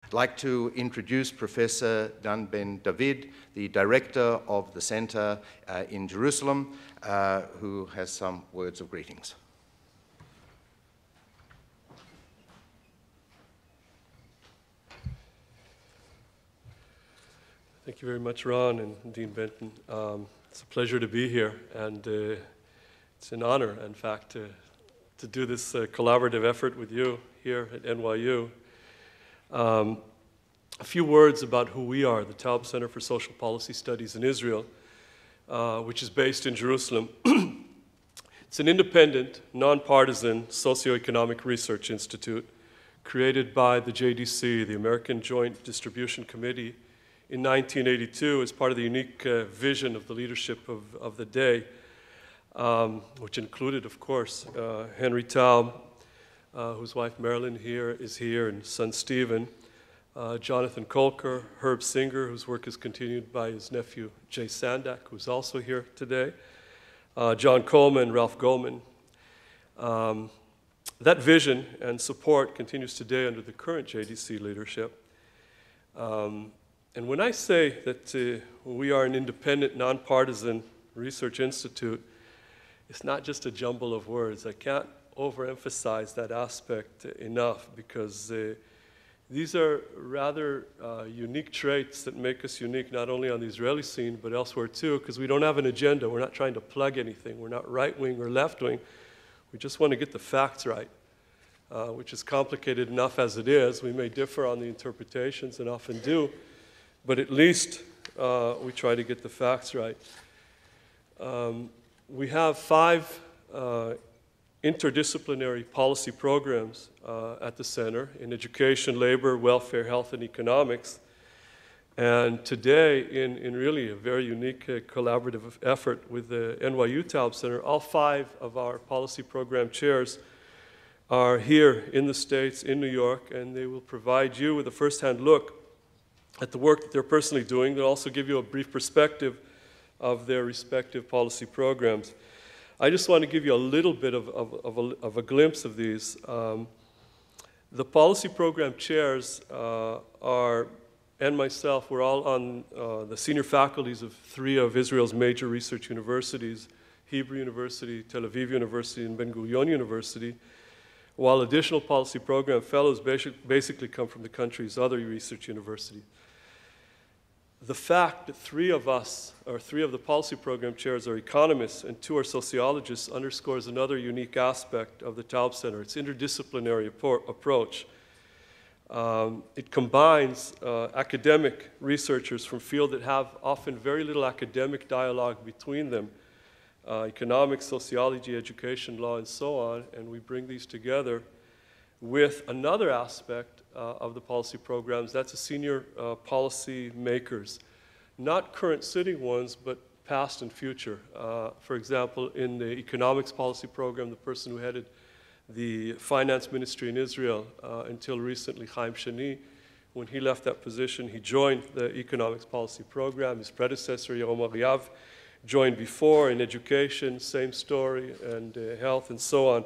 I'd like to introduce Professor Dan Ben David, the director of the center in Jerusalem, who has some words of greetings. Thank you very much, Ron and Dean Benton. It's a pleasure to be here, and it's an honor, in fact, to do this collaborative effort with you here at NYU. A few words about who we are, the Taub Center for Social Policy Studies in Israel, which is based in Jerusalem. It's an independent, nonpartisan socioeconomic research institute created by the JDC, the American Joint Distribution Committee, in 1982 as part of the unique vision of the leadership of the day, which included, of course, Henry Taub, whose wife Marilyn is here, and son Stephen, Jonathan Kolker, Herb Singer, whose work is continued by his nephew Jay Sandak, who's also here today, John Coleman, Ralph Goldman. That vision and support continues today under the current JDC leadership. And when I say that we are an independent, nonpartisan research institute, it's not just a jumble of words. I can't overemphasize that aspect enough, because these are rather unique traits that make us unique, not only on the Israeli scene, but elsewhere too, because we don't have an agenda. We're not trying to plug anything. We're not right-wing or left-wing. We just want to get the facts right, which is complicated enough as it is. We may differ on the interpretations, and often do, but at least we try to get the facts right. We have 5 interdisciplinary policy programs at the center in education, labor, welfare, health, and economics. And today, in really a very unique collaborative effort with the NYU Taub Center, all 5 of our policy program chairs are here in the States, in New York, and they will provide you with a first-hand look at the work that they're personally doing. They'll also give you a brief perspective of their respective policy programs. I just want to give you a little bit of a glimpse of these. The policy program chairs and myself, we're all on the senior faculties of 3 of Israel's major research universities, Hebrew University, Tel-Aviv University, and Ben-Gurion University, while additional policy program fellows basically come from the country's other research universities. The fact that 3 of us, or 3 of the policy program chairs, are economists and 2 are sociologists underscores another unique aspect of the Taub Center, its interdisciplinary approach. It combines academic researchers from fields that have often very little academic dialogue between them, economics, sociology, education, law, and so on, and we bring these together with another aspect of the policy programs. That's the senior policy makers, not current sitting ones, but past and future. For example, in the economics policy program, the person who headed the finance ministry in Israel until recently, Chaim Shani, when he left that position, he joined the economics policy program. His predecessor, Yaron Ariav, joined before. In education, same story, and health, and so on.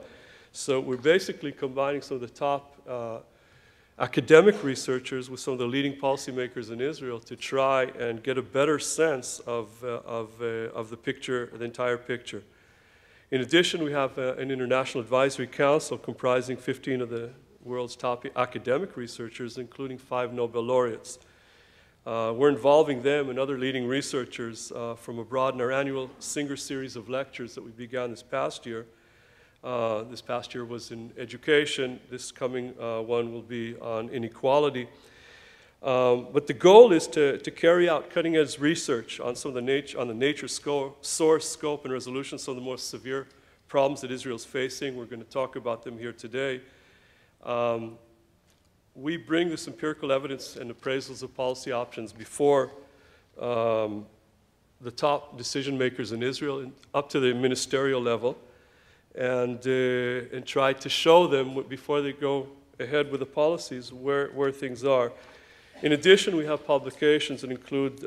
So we're basically combining some of the top academic researchers with some of the leading policymakers in Israel to try and get a better sense of the picture, the entire picture. In addition, we have an international advisory council comprising 15 of the world's top academic researchers, including 5 Nobel laureates. We're involving them and other leading researchers from abroad in our annual Singer series of lectures that we began this past year. This past year was in education. This coming one will be on inequality. But the goal is to carry out cutting-edge research on some of the nature, source, scope, and resolution of some of the most severe problems that Israel is facing. We're going to talk about them here today. We bring this empirical evidence and appraisals of policy options before the top decision makers in Israel, up to the ministerial level, and try to show them before they go ahead with the policies where things are. In addition, we have publications that include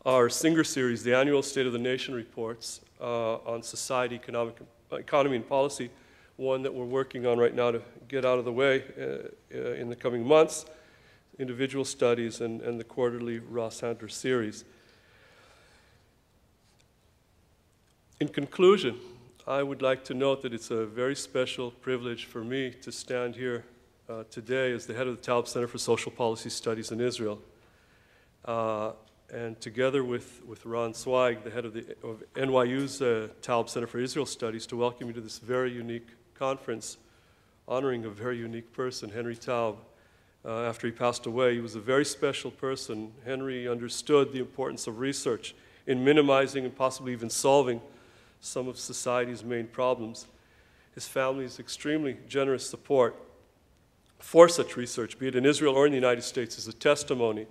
our Singer series, the annual State of the Nation reports on society, economy, and policy, one that we're working on right now to get out of the way in the coming months, individual studies and the quarterly Ross Handler series. In conclusion, I would like to note that it's a very special privilege for me to stand here today as the head of the Taub Center for Social Policy Studies in Israel. And together with Ron Zweig, the head of NYU's Taub Center for Israel Studies, to welcome you to this very unique conference honoring a very unique person, Henry Taub. After he passed away, he was a very special person. Henry understood the importance of research in minimizing and possibly even solving some of society's main problems. His family's extremely generous support for such research, be it in Israel or in the United States, is a testimony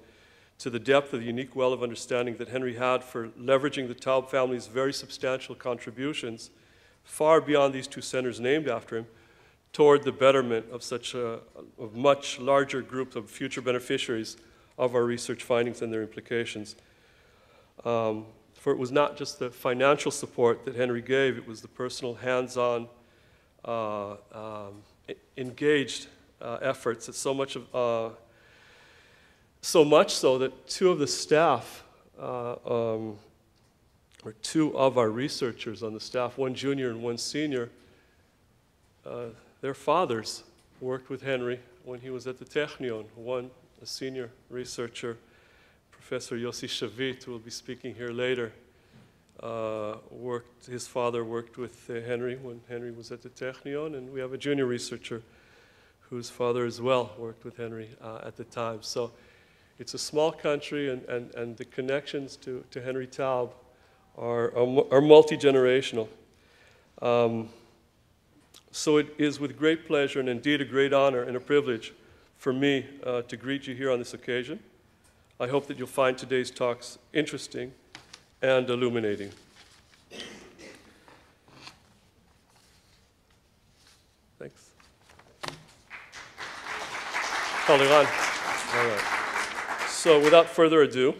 to the depth of the unique well of understanding that Henry had for leveraging the Taub family's very substantial contributions far beyond these two centers named after him toward the betterment of such a much larger group of future beneficiaries of our research findings and their implications. For it was not just the financial support that Henry gave, it was the personal, hands-on, engaged efforts that so much so that two of the staff, or two of our researchers on the staff, one junior and one senior, their fathers worked with Henry when he was at the Technion. One, a senior researcher, Professor Yossi Shavit, who will be speaking here later, his father worked with Henry when Henry was at the Technion, and we have a junior researcher whose father as well worked with Henry at the time. So it's a small country, and the connections to Henry Taub are multi-generational. So it is with great pleasure and indeed a great honor and a privilege for me to greet you here on this occasion. I hope that you'll find today's talks interesting and illuminating. Thanks. All right. So without further ado,